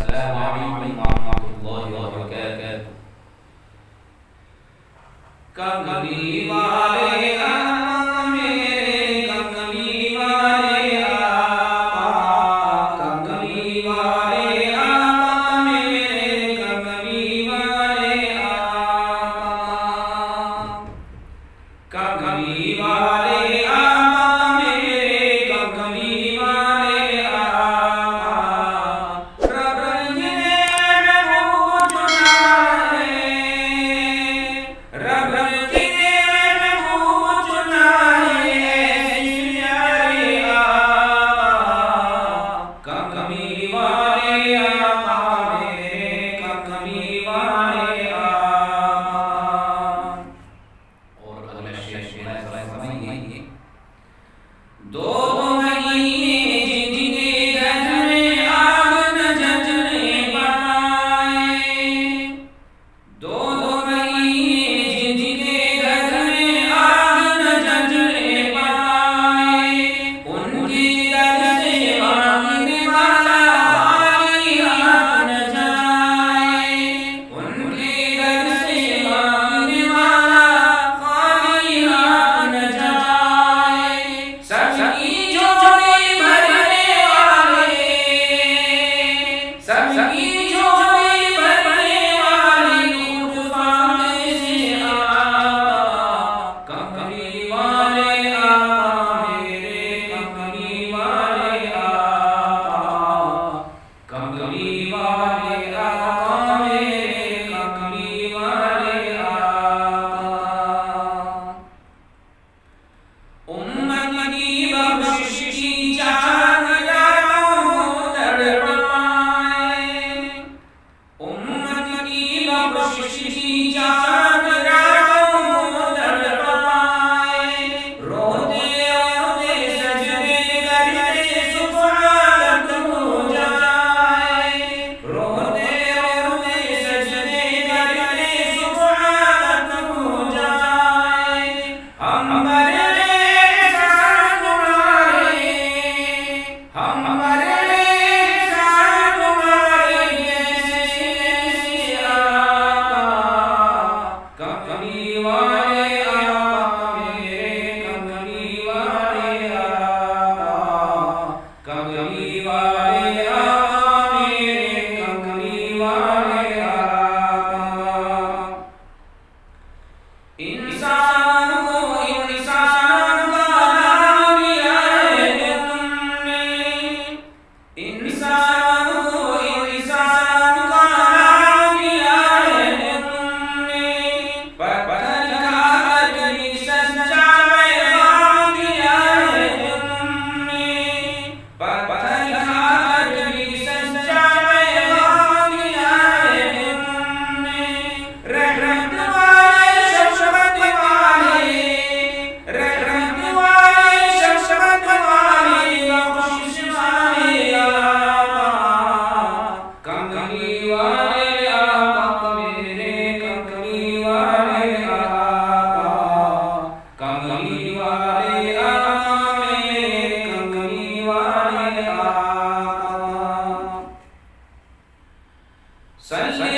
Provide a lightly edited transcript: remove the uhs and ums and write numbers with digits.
अस्सलामु अलैकुम व रहमतुल्लाहि व बरकातुहू। कमली वाले आका मेरे, कमली वाले आका, कमली वाले आका मेरे, कमली वाले आका, कमली वाले आका मेरे, कमली वाले आका। रब ने महबूब चुना है, रब ने महबूब चुना है, ऐसे प्यारे आका, कमली वाले आका मेरे, कमली वाले आका। और अगला शेर समझिए। दो महीने जिनके घर में आग न जलने पाए, दो महीने जिनके घर में आग न जलने पाए, उनकी दर से मांगने वाला खाली हाथ न जाए, उनकी दर से मांगने वाला खाली हाथ न जाए। सबकी झोली भरने वाले, सबकी झोली भरने वाले तूफान से आका, कमली वाले आका मेरे, कमली वाले आका, कमली वाले आका मेरे, कमली वाले आका। उम्मत की बख्शिश की चाहत हजारों तड़पाए, उम्मत की बख्शिश की चाहत हजारों तड़पाए। रोते रोते सजदे करते सुबहानक हो जाए, रोते रोते सजदे करते सुबहानक हो जाए। हम मरने साथ तुम्हारे, हम मरने साथ तुम्हारे, कैसे कैसे आका, कमली वाले आका मेरे, कमली वाले आका, कमली वाले आका मेरे, कमली वाले आका। इंसान को इंसान का नाम दिया है तुमने, इंसान को इंसान का नाम दिया है तुमने। पत्थर खाकर भी सच्चा पैगाम दिया है तुमने, पत्थर खाकर भी सच्चा पैगाम दिया है तुमने। रहमत वाले शफकत वाले, रहमत वाले शफकत वाले, बख्शिश वाले आका, कमली वाले आका मेरे, कमली वाले आका, कमली वाले आका मेरे, कमली वाले आका। सल्ली